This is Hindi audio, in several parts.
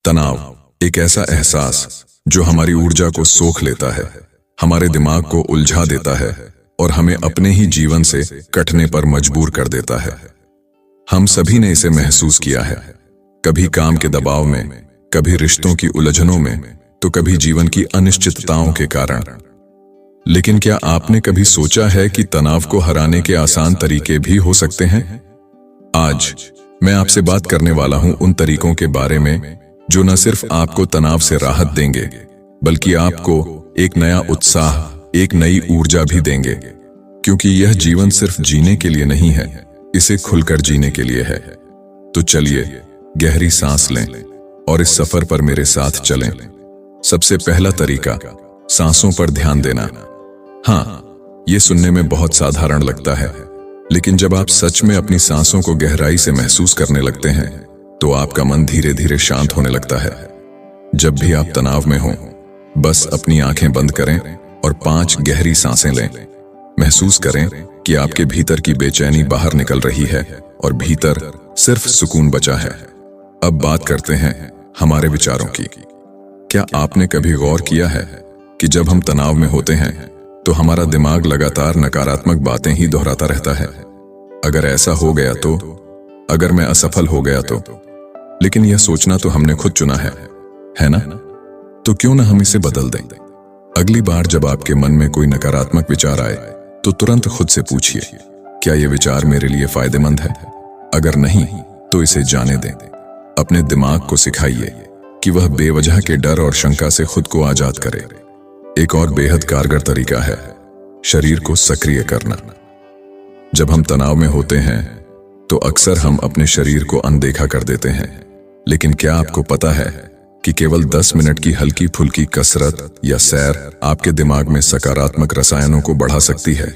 तनाव एक ऐसा एहसास जो हमारी ऊर्जा को सोख लेता है, हमारे दिमाग को उलझा देता है और हमें अपने ही जीवन से कटने पर मजबूर कर देता है। हम सभी ने इसे महसूस किया है, कभी काम के दबाव में, कभी रिश्तों की उलझनों में, तो कभी जीवन की अनिश्चितताओं के कारण। लेकिन क्या आपने कभी सोचा है कि तनाव को हराने के आसान तरीके भी हो सकते हैं? आज मैं आपसे बात करने वाला हूं उन तरीकों के बारे में जो न सिर्फ आपको तनाव से राहत देंगे, बल्कि आपको एक नया उत्साह, एक नई ऊर्जा भी देंगे। क्योंकि यह जीवन सिर्फ जीने के लिए नहीं है, इसे खुलकर जीने के लिए है। तो चलिए गहरी सांस लें और इस सफर पर मेरे साथ चलें। सबसे पहला तरीका, सांसों पर ध्यान देना। हाँ, ये सुनने में बहुत साधारण लगता है, लेकिन जब आप सच में अपनी सांसों को गहराई से महसूस करने लगते हैं, तो आपका मन धीरे धीरे शांत होने लगता है। जब भी आप तनाव में हों, बस अपनी आंखें बंद करें और 5 गहरी सांसें लें। महसूस करें कि आपके भीतर की बेचैनी बाहर निकल रही है और भीतर सिर्फ सुकून बचा है। अब बात करते हैं हमारे विचारों की। क्या आपने कभी गौर किया है कि जब हम तनाव में होते हैं तो हमारा दिमाग लगातार नकारात्मक बातें ही दोहराता रहता है? अगर ऐसा हो गया तो, अगर मैं असफल हो गया तो। लेकिन यह सोचना तो हमने खुद चुना है ना? तो क्यों ना हम इसे बदल दें। अगली बार जब आपके मन में कोई नकारात्मक विचार आए, तो तुरंत खुद से पूछिए, क्या यह विचार मेरे लिए फायदेमंद है? अगर नहीं, तो इसे जाने दें। अपने दिमाग को सिखाइए कि वह बेवजह के डर और शंका से खुद को आजाद करे। एक और बेहद कारगर तरीका है शरीर को सक्रिय करना। जब हम तनाव में होते हैं तो अक्सर हम अपने शरीर को अनदेखा कर देते हैं। लेकिन क्या आपको पता है कि केवल 10 मिनट की हल्की फुल्की कसरत या सैर आपके दिमाग में सकारात्मक रसायनों को बढ़ा सकती है?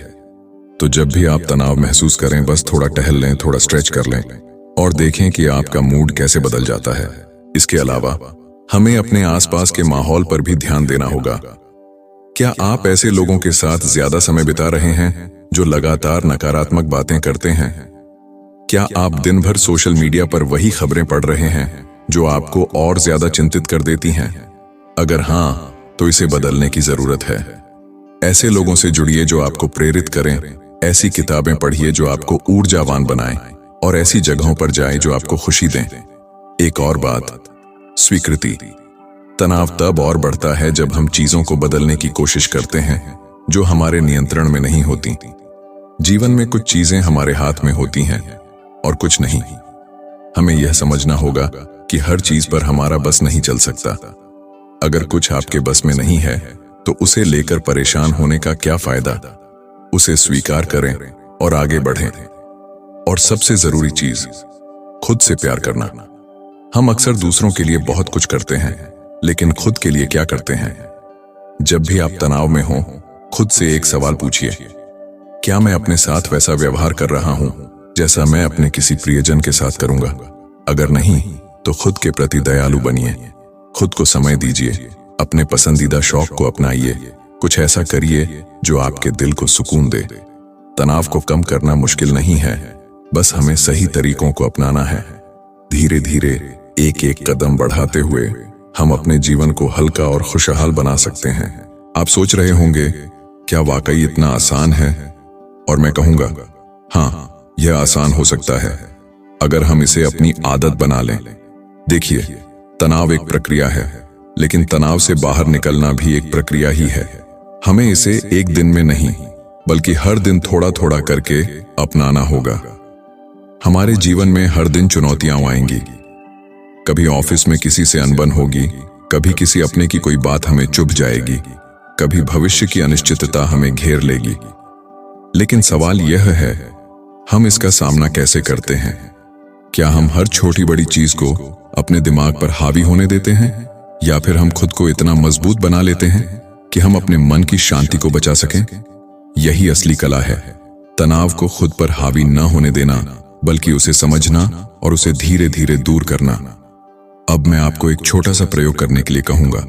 तो जब भी आप तनाव महसूस करें, बस थोड़ा टहल लें, थोड़ा स्ट्रेच कर लें और देखें कि आपका मूड कैसे बदल जाता है। इसके अलावा हमें अपने आसपास के माहौल पर भी ध्यान देना होगा। क्या आप ऐसे लोगों के साथ ज्यादा समय बिता रहे हैं जो लगातार नकारात्मक बातें करते हैं? क्या आप दिन भर सोशल मीडिया पर वही खबरें पढ़ रहे हैं जो आपको और ज्यादा चिंतित कर देती हैं? अगर हाँ, तो इसे बदलने की जरूरत है। ऐसे लोगों से जुड़िए जो आपको प्रेरित करें, ऐसी किताबें पढ़िए जो आपको ऊर्जावान बनाएं और ऐसी जगहों पर जाएं जो आपको खुशी दें। एक और बात, स्वीकृति। तनाव तब और बढ़ता है जब हम चीजों को बदलने की कोशिश करते हैं जो हमारे नियंत्रण में नहीं होती। जीवन में कुछ चीजें हमारे हाथ में होती हैं और कुछ नहीं। हमें यह समझना होगा कि हर चीज पर हमारा बस नहीं चल सकता। अगर कुछ आपके बस में नहीं है, तो उसे लेकर परेशान होने का क्या फायदा? उसे स्वीकार करें और आगे बढ़ें। और सबसे जरूरी चीज, खुद से प्यार करना। हम अक्सर दूसरों के लिए बहुत कुछ करते हैं, लेकिन खुद के लिए क्या करते हैं? जब भी आप तनाव में हो, खुद से एक सवाल पूछिए, क्या मैं अपने साथ वैसा व्यवहार कर रहा हूं जैसा मैं अपने किसी प्रियजन के साथ करूंगा? अगर नहीं, तो खुद के प्रति दयालु बनिए, खुद को समय दीजिए, अपने पसंदीदा शौक को अपनाइए, कुछ ऐसा करिए जो आपके दिल को सुकून दे। तनाव को कम करना मुश्किल नहीं है, बस हमें सही तरीकों को अपनाना है। धीरे धीरे एक एक कदम बढ़ाते हुए हम अपने जीवन को हल्का और खुशहाल बना सकते हैं। आप सोच रहे होंगे, क्या वाकई इतना आसान है? और मैं कहूंगा, हाँ, यह आसान हो सकता है अगर हम इसे अपनी आदत बना लें। देखिए, तनाव एक प्रक्रिया है, लेकिन तनाव से बाहर निकलना भी एक प्रक्रिया ही है। हमें इसे एक दिन में नहीं, बल्कि हर दिन थोड़ा थोड़ा करके अपनाना होगा। हमारे जीवन में हर दिन चुनौतियां आएंगी। कभी ऑफिस में किसी से अनबन होगी, कभी किसी अपने की कोई बात हमें चुभ जाएगी, कभी भविष्य की अनिश्चितता हमें घेर लेगी। लेकिन सवाल यह है, हम इसका सामना कैसे करते हैं? क्या हम हर छोटी बड़ी चीज को अपने दिमाग पर हावी होने देते हैं, या फिर हम खुद को इतना मजबूत बना लेते हैं कि हम अपने मन की शांति को बचा सकें? यही असली कला है, तनाव को खुद पर हावी न होने देना, बल्कि उसे समझना और उसे धीरे धीरे दूर करना। अब मैं आपको एक छोटा सा प्रयोग करने के लिए कहूंगा।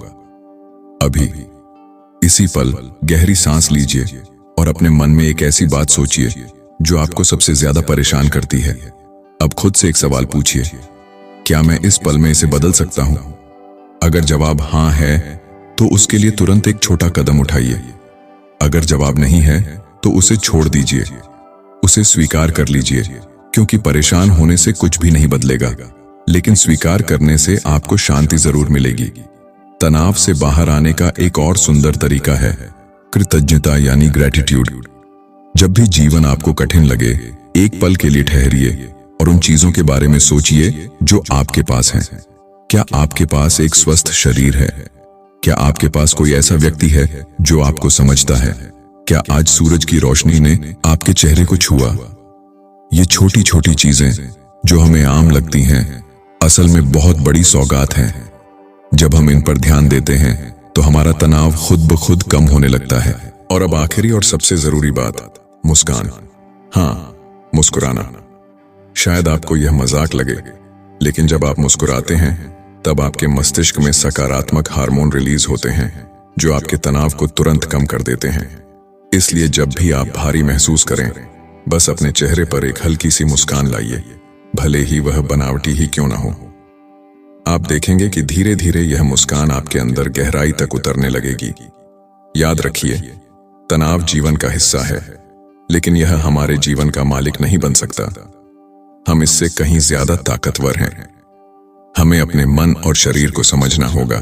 अभी इसी पल गहरी सांस लीजिए और अपने मन में एक ऐसी बात सोचिए जो आपको सबसे ज्यादा परेशान करती है। अब खुद से एक सवाल पूछिए, क्या मैं इस पल में इसे बदल सकता हूं? अगर जवाब हाँ है तो उसके लिए तुरंत एक छोटा कदम उठाइए। अगर जवाब नहीं है तो उसे छोड़ दीजिए, उसे स्वीकार कर लीजिए, क्योंकि परेशान होने से कुछ भी नहीं बदलेगा, लेकिन स्वीकार करने से आपको शांति जरूर मिलेगी। तनाव से बाहर आने का एक और सुंदर तरीका है कृतज्ञता यानी ग्रेटिट्यूड। जब भी जीवन आपको कठिन लगे, एक पल के लिए ठहरिए और उन चीजों के बारे में सोचिए जो आपके पास हैं। क्या आपके पास एक स्वस्थ शरीर है? क्या आपके पास कोई ऐसा व्यक्ति है जो आपको समझता है? क्या आज सूरज की रोशनी ने आपके चेहरे को छुआ? ये छोटी छोटी चीजें जो हमें आम लगती हैं, असल में बहुत बड़ी सौगात हैं। जब हम इन पर ध्यान देते हैं तो हमारा तनाव खुद ब खुद कम होने लगता है। और अब आखिरी और सबसे जरूरी बात, मुस्कान। हाँ, मुस्कुराना। शायद आपको यह मजाक लगे, लेकिन जब आप मुस्कुराते हैं तब आपके मस्तिष्क में सकारात्मक हार्मोन रिलीज होते हैं जो आपके तनाव को तुरंत कम कर देते हैं। इसलिए जब भी आप भारी महसूस करें, बस अपने चेहरे पर एक हल्की सी मुस्कान लाइए, भले ही वह बनावटी ही क्यों ना हो। आप देखेंगे कि धीरे धीरे यह मुस्कान आपके अंदर गहराई तक उतरने लगेगी। याद रखिए, तनाव जीवन का हिस्सा है, लेकिन यह हमारे जीवन का मालिक नहीं बन सकता। हम इससे कहीं ज्यादा ताकतवर हैं। हमें अपने मन और शरीर को समझना होगा,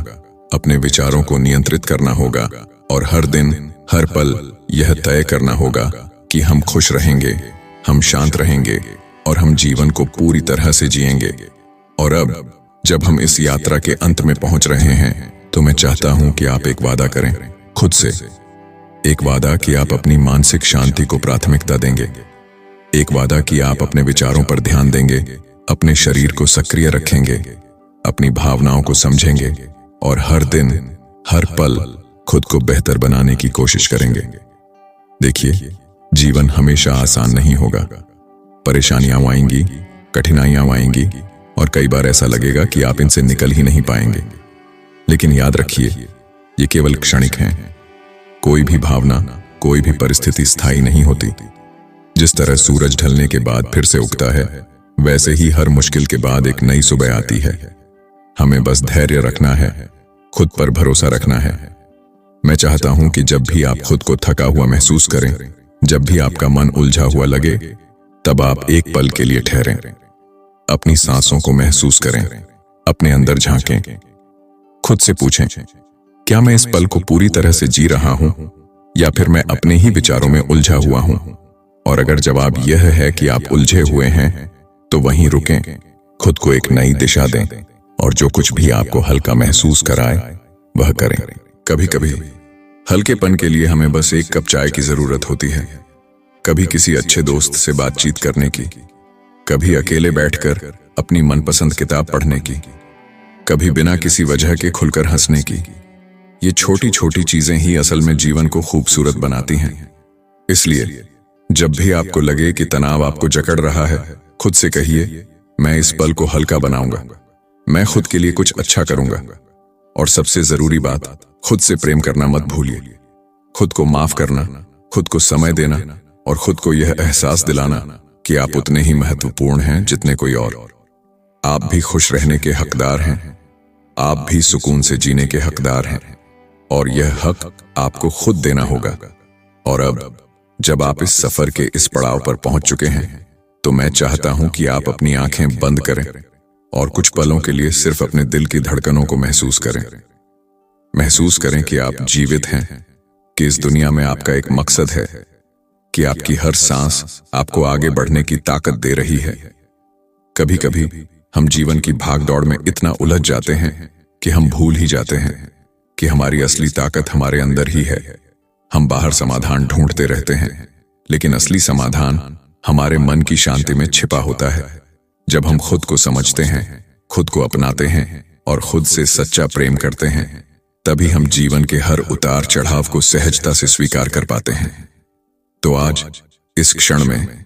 अपने विचारों को नियंत्रित करना होगा और हर दिन हर पल यह तय करना होगा कि हम खुश रहेंगे, हम शांत रहेंगे और हम जीवन को पूरी तरह से जिएंगे। और अब जब हम इस यात्रा के अंत में पहुंच रहे हैं तो मैं चाहता हूं कि आप एक वादा करें खुद से। एक वादा कि आप अपनी मानसिक शांति को प्राथमिकता देंगे। एक वादा कि आप अपने विचारों पर ध्यान देंगे, अपने शरीर को सक्रिय रखेंगे, अपनी भावनाओं को समझेंगे और हर दिन हर पल खुद को बेहतर बनाने की कोशिश करेंगे। देखिए, जीवन हमेशा आसान नहीं होगा। परेशानियां आएंगी, कठिनाइयां आएंगी और कई बार ऐसा लगेगा कि आप इनसे निकल ही नहीं पाएंगे। लेकिन याद रखिए, ये केवल क्षणिक हैं। कोई भी भावना, कोई भी परिस्थिति स्थायी नहीं होती। जिस तरह सूरज ढलने के बाद फिर से उगता है, वैसे ही हर मुश्किल के बाद एक नई सुबह आती है। हमें बस धैर्य रखना है, खुद पर भरोसा रखना है। मैं चाहता हूं कि जब भी आप खुद को थका हुआ महसूस करें, जब भी आपका मन उलझा हुआ लगे, तब आप एक पल के लिए ठहरें, अपनी सांसों को महसूस करें, अपने अंदर झांकें, खुद से पूछें, क्या मैं इस पल को पूरी तरह से जी रहा हूं या फिर मैं अपने ही विचारों में उलझा हुआ हूं? और अगर जवाब यह है कि आप उलझे हुए हैं, तो वहीं रुकें, खुद को एक नई दिशा दें और जो कुछ भी आपको हल्का महसूस कराए वह करें। कभी कभी हल्केपन के लिए हमें बस एक कप चाय की जरूरत होती है, कभी किसी अच्छे दोस्त से बातचीत करने की, कभी अकेले बैठकर अपनी मनपसंद किताब पढ़ने की, कभी बिना किसी वजह के खुलकर हंसने की। ये छोटी छोटी चीजें ही असल में जीवन को खूबसूरत बनाती हैं। इसलिए जब भी आपको लगे कि तनाव आपको जकड़ रहा है, खुद से कहिए, मैं इस पल को हल्का बनाऊंगा, मैं खुद के लिए कुछ अच्छा करूंगा। और सबसे जरूरी बात, खुद से प्रेम करना मत भूलिए। खुद को माफ करना, खुद को समय देना और खुद को यह एहसास दिलाना कि आप उतने ही महत्वपूर्ण हैं जितने कोई और। आप भी खुश रहने के हकदार हैं, आप भी सुकून से जीने के हकदार हैं और यह हक आपको खुद देना होगा। और अब जब आप इस सफर के इस पड़ाव पर पहुंच चुके हैं, तो मैं चाहता हूं कि आप अपनी आंखें बंद करें और कुछ पलों के लिए सिर्फ अपने दिल की धड़कनों को महसूस करें। महसूस करें कि आप जीवित हैं, कि इस दुनिया में आपका एक मकसद है, कि आपकी हर सांस आपको आगे बढ़ने की ताकत दे रही है। कभी कभी हम जीवन की भागदौड़ में इतना उलझ जाते हैं कि हम भूल ही जाते हैं कि हमारी असली ताकत हमारे अंदर ही है। हम बाहर समाधान ढूंढते रहते हैं, लेकिन असली समाधान हमारे मन की शांति में छिपा होता है। जब हम खुद को समझते हैं, खुद को अपनाते हैं और खुद से सच्चा प्रेम करते हैं, तभी हम जीवन के हर उतार चढ़ाव को सहजता से स्वीकार कर पाते हैं। तो आज इस क्षण में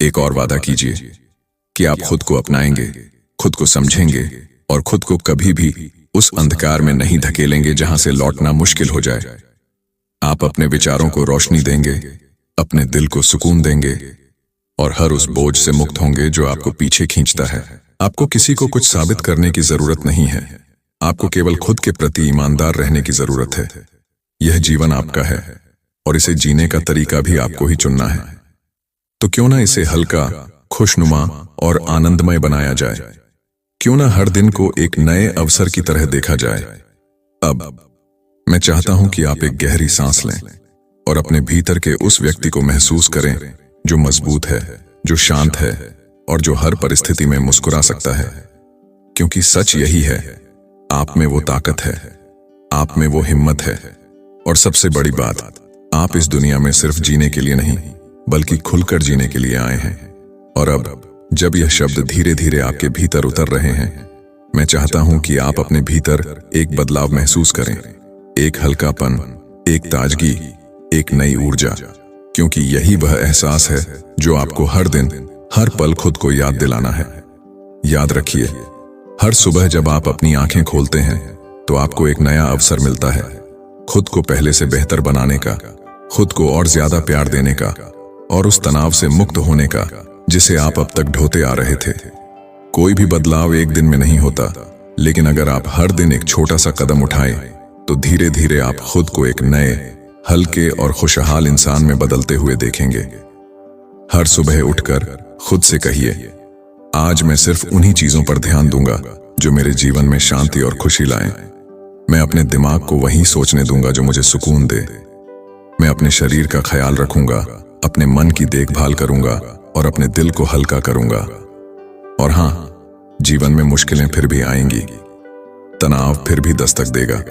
एक और वादा कीजिए कि आप खुद को अपनाएंगे, खुद को समझेंगे और खुद को कभी भी उस अंधकार में नहीं धकेलेंगे जहां से लौटना मुश्किल हो जाए। आप अपने विचारों को रोशनी देंगे, अपने दिल को सुकून देंगे और हर उस बोझ से मुक्त होंगे जो आपको पीछे खींचता है। आपको किसी को कुछ साबित करने की जरूरत नहीं है। आपको केवल खुद के प्रति ईमानदार रहने की जरूरत है। यह जीवन आपका है और इसे जीने का तरीका भी आपको ही चुनना है। तो क्यों ना इसे हल्का, खुशनुमा और आनंदमय बनाया जाए। क्यों ना हर दिन को एक नए अवसर की तरह देखा जाए। अब मैं चाहता हूं कि आप एक गहरी सांस लें और अपने भीतर के उस व्यक्ति को महसूस करें जो मजबूत है, जो शांत है और जो हर परिस्थिति में मुस्कुरा सकता है। क्योंकि सच यही है, आप में वो ताकत है, आप में वो हिम्मत है और सबसे बड़ी बात, आप इस दुनिया में सिर्फ जीने के लिए नहीं बल्कि खुलकर जीने के लिए आए हैं। और अब जब यह शब्द धीरे धीरे आपके भीतर उतर रहे हैं, मैं चाहता हूं कि आप अपने भीतर एक बदलाव महसूस करें, एक हल्कापन, एक ताजगी, एक नई ऊर्जा। क्योंकि यही वह एहसास है जो आपको हर दिन, हर पल खुद को याद दिलाना है। याद रखिए, हर सुबह जब आप अपनी आंखें खोलते हैं तो आपको एक नया अवसर मिलता है, खुद को पहले से बेहतर बनाने का, खुद को और ज्यादा प्यार देने का और उस तनाव से मुक्त होने का जिसे आप अब तक ढोते आ रहे थे। कोई भी बदलाव एक दिन में नहीं होता, लेकिन अगर आप हर दिन एक छोटा सा कदम उठाएं तो धीरे धीरे आप खुद को एक नए, हल्के और खुशहाल इंसान में बदलते हुए देखेंगे। हर सुबह उठकर खुद से कहिए, आज मैं सिर्फ उन्हीं चीजों पर ध्यान दूंगा जो मेरे जीवन में शांति और खुशी लाएं। मैं अपने दिमाग को वही सोचने दूंगा जो मुझे सुकून दे। मैं अपने शरीर का ख्याल रखूंगा, अपने मन की देखभाल करूंगा और अपने दिल को हल्का करूंगा। और हां, जीवन में मुश्किलें फिर भी आएंगी, तनाव फिर भी दस्तक देगा,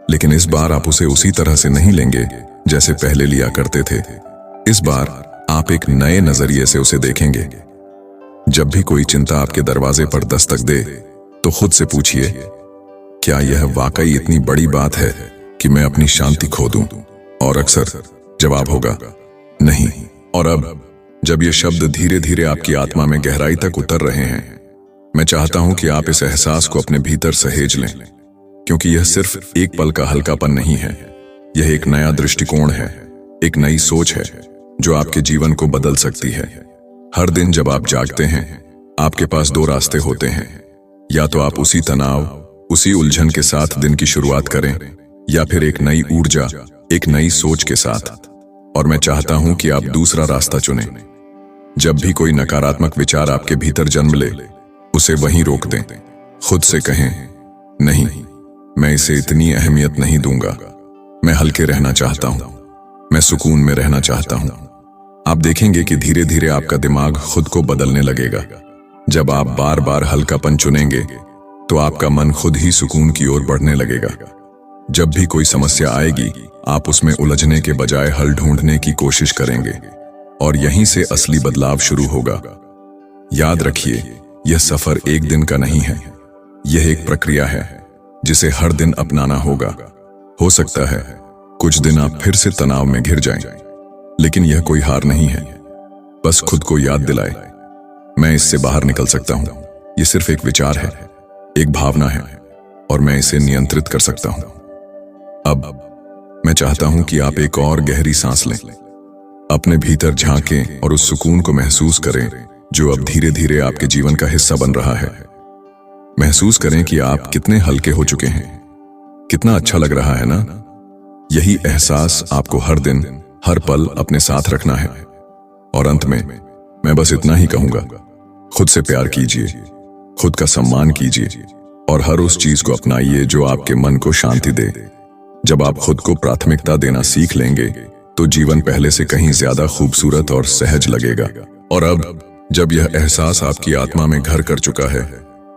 लेकिन इस बार आप उसे उसी तरह से नहीं लेंगे जैसे पहले लिया करते थे। इस बार आप एक नए नजरिए से उसे देखेंगे। जब भी कोई चिंता आपके दरवाजे पर दस्तक दे तो खुद से पूछिए, क्या यह वाकई इतनी बड़ी बात है कि मैं अपनी शांति खो दूं? और अक्सर जवाब होगा नहीं। और अब जब ये शब्द धीरे धीरे आपकी आत्मा में गहराई तक उतर रहे हैं, मैं चाहता हूं कि आप इस एहसास को अपने भीतर सहेज लें। क्योंकि यह सिर्फ एक पल का हल्कापन नहीं है, यह एक नया दृष्टिकोण है, एक नई सोच है जो आपके जीवन को बदल सकती है। हर दिन जब आप जागते हैं, आपके पास दो रास्ते होते हैं। या तो आप उसी तनाव, उसी उलझन के साथ दिन की शुरुआत करें, या फिर एक नई ऊर्जा, एक नई सोच के साथ। और मैं चाहता हूं कि आप दूसरा रास्ता चुनें। जब भी कोई नकारात्मक विचार आपके भीतर जन्म ले, उसे वहीं रोक दें। खुद से कहें, नहीं, मैं इसे इतनी अहमियत नहीं दूंगा। मैं हल्के रहना चाहता हूं, मैं सुकून में रहना चाहता हूं। आप देखेंगे कि धीरे धीरे आपका दिमाग खुद को बदलने लगेगा। जब आप बार बार हल्कापन चुनेंगे तो आपका मन खुद ही सुकून की ओर बढ़ने लगेगा। जब भी कोई समस्या आएगी, आप उसमें उलझने के बजाय हल ढूंढने की कोशिश करेंगे और यहीं से असली बदलाव शुरू होगा। याद रखिए, यह सफर एक दिन का नहीं है, यह एक प्रक्रिया है जिसे हर दिन अपनाना होगा। हो सकता है कुछ दिन आप फिर से तनाव में घिर जाएं, लेकिन यह कोई हार नहीं है। बस खुद को याद दिलाए, मैं इससे बाहर निकल सकता हूं। यह सिर्फ एक विचार है, एक भावना है और मैं इसे नियंत्रित कर सकता हूं। अब मैं चाहता हूं कि आप एक और गहरी सांस लें, अपने भीतर झांकें और उस सुकून को महसूस करें जो अब धीरे धीरे आपके जीवन का हिस्सा बन रहा है। महसूस करें कि आप कितने हल्के हो चुके हैं, कितना अच्छा लग रहा है ना? यही एहसास आपको हर दिन, हर पल अपने साथ रखना है। और अंत में मैं बस इतना ही कहूंगा, खुद से प्यार कीजिए, खुद का सम्मान कीजिए और हर उस चीज को अपनाइए जो आपके मन को शांति दे। जब आप खुद को प्राथमिकता देना सीख लेंगे तो जीवन पहले से कहीं ज्यादा खूबसूरत और सहज लगेगा। और अब जब यह एहसास आपकी आत्मा में घर कर चुका है,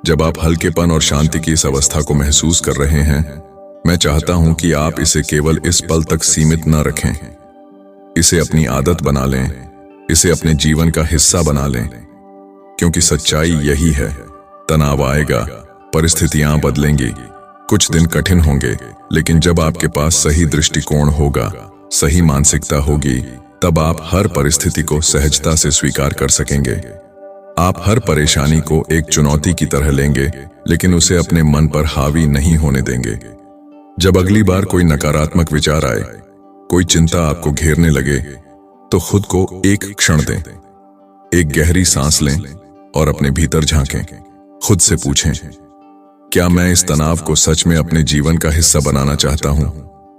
जब आप हल्केपन और शांति की इस अवस्था को महसूस कर रहे हैं, मैं चाहता हूं कि आप इसे केवल इस पल तक सीमित न रखें। इसे अपनी आदत बना लें, इसे अपने जीवन का हिस्सा बना लें। क्योंकि सच्चाई यही है, तनाव आएगा, परिस्थितियां बदलेंगी, कुछ दिन कठिन होंगे, लेकिन जब आपके पास सही दृष्टिकोण होगा, सही मानसिकता होगी, तब आप हर परिस्थिति को सहजता से स्वीकार कर सकेंगे। आप हर परेशानी को एक चुनौती की तरह लेंगे, लेकिन उसे अपने मन पर हावी नहीं होने देंगे। जब अगली बार कोई नकारात्मक विचार आए, कोई चिंता आपको घेरने लगे, तो खुद को एक क्षण दें, एक गहरी सांस लें और अपने भीतर झांकें। खुद से पूछें, क्या मैं इस तनाव को सच में अपने जीवन का हिस्सा बनाना चाहता हूं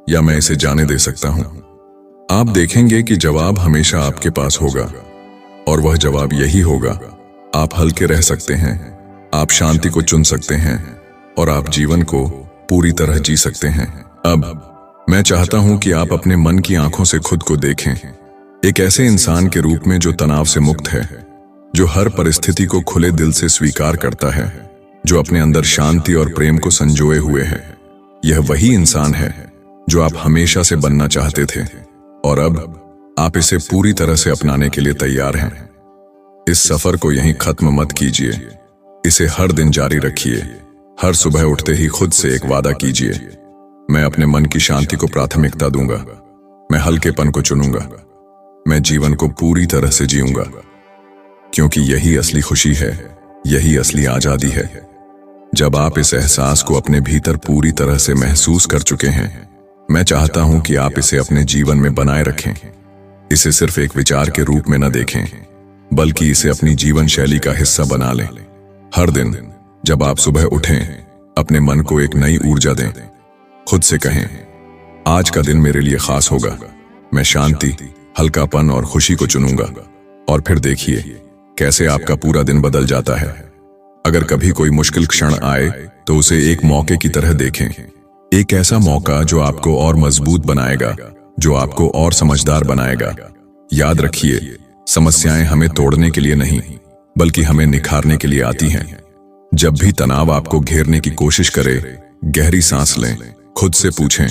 या मैं इसे जाने दे सकता हूं? आप देखेंगे कि जवाब हमेशा आपके पास होगा, और वह जवाब यही होगा, आप हल्के रह सकते हैं, आप शांति को चुन सकते हैं और आप जीवन को पूरी तरह जी सकते हैं। अब मैं चाहता हूं कि आप अपने मन की आंखों से खुद को देखें, एक ऐसे इंसान के रूप में जो तनाव से मुक्त है, जो हर परिस्थिति को खुले दिल से स्वीकार करता है, जो अपने अंदर शांति और प्रेम को संजोए हुए है। यह वही इंसान है जो आप हमेशा से बनना चाहते थे, और अब आप इसे पूरी तरह से अपनाने के लिए तैयार हैं। इस सफर को यहीं खत्म मत कीजिए, इसे हर दिन जारी रखिए। हर सुबह उठते ही खुद से एक वादा कीजिए, मैं अपने मन की शांति को प्राथमिकता दूंगा, मैं हल्केपन को चुनूंगा, मैं जीवन को पूरी तरह से जीऊंगा, क्योंकि यही असली खुशी है, यही असली आजादी है। जब आप इस एहसास को अपने भीतर पूरी तरह से महसूस कर चुके हैं, मैं चाहता हूं कि आप इसे अपने जीवन में बनाए रखें। इसे सिर्फ एक विचार के रूप में न देखें, बल्कि इसे अपनी जीवन शैली का हिस्सा बना लें। हर दिन जब आप सुबह उठें, अपने मन को एक नई ऊर्जा दें। खुद से कहें, आज का दिन मेरे लिए खास होगा, मैं शांति, हल्कापन और खुशी को चुनूंगा। और फिर देखिए कैसे आपका पूरा दिन बदल जाता है। अगर कभी कोई मुश्किल क्षण आए तो उसे एक मौके की तरह देखें, एक ऐसा मौका जो आपको और मजबूत बनाएगा, जो आपको और समझदार बनाएगा। याद रखिए, समस्याएं हमें तोड़ने के लिए नहीं, बल्कि हमें निखारने के लिए आती हैं। जब भी तनाव आपको घेरने की कोशिश करे, गहरी सांस लें, खुद से पूछें,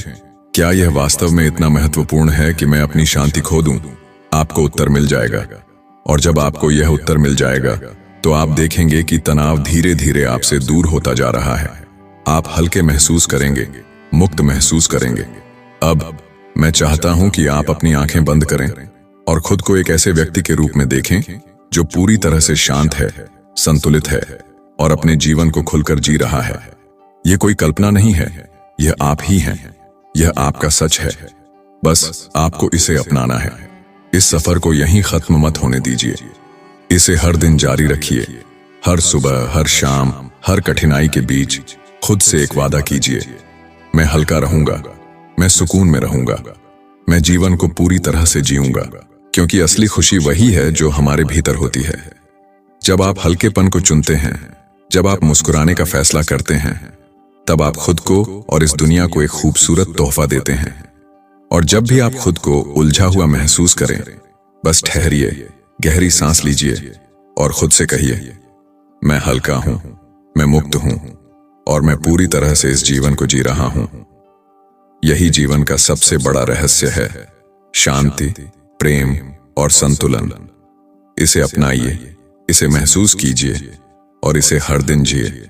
क्या यह वास्तव में इतना महत्वपूर्ण है कि मैं अपनी शांति खो दूं? आपको उत्तर मिल जाएगा, और जब आपको यह उत्तर मिल जाएगा तो आप देखेंगे कि तनाव धीरे धीरे आपसे दूर होता जा रहा है। आप हल्के महसूस करेंगे, मुक्त महसूस करेंगे। अब मैं चाहता हूं कि आप अपनी आंखें बंद करें और खुद को एक ऐसे व्यक्ति के रूप में देखें जो पूरी तरह से शांत है, संतुलित है और अपने जीवन को खुलकर जी रहा है। यह कोई कल्पना नहीं है, यह आप ही हैं, यह आपका सच है। बस आपको इसे अपनाना है। इस सफर को यहीं खत्म मत होने दीजिए, इसे हर दिन जारी रखिए। हर सुबह, हर शाम, हर कठिनाई के बीच खुद से एक वादा कीजिए, मैं हल्का रहूंगा, मैं सुकून में रहूंगा, मैं जीवन को पूरी तरह से जीऊंगा। क्योंकि असली खुशी वही है जो हमारे भीतर होती है। जब आप हल्केपन को चुनते हैं, जब आप मुस्कुराने का फैसला करते हैं, तब आप खुद को और इस दुनिया को एक खूबसूरत तोहफा देते हैं। और जब भी आप खुद को उलझा हुआ महसूस करें, बस ठहरिए, गहरी सांस लीजिए और खुद से कहिए, मैं हल्का हूं, मैं मुक्त हूं और मैं पूरी तरह से इस जीवन को जी रहा हूं। यही जीवन का सबसे बड़ा रहस्य है, शांति, प्रेम और संतुलन। इसे अपनाइए, इसे महसूस कीजिए और इसे हर दिन जिए।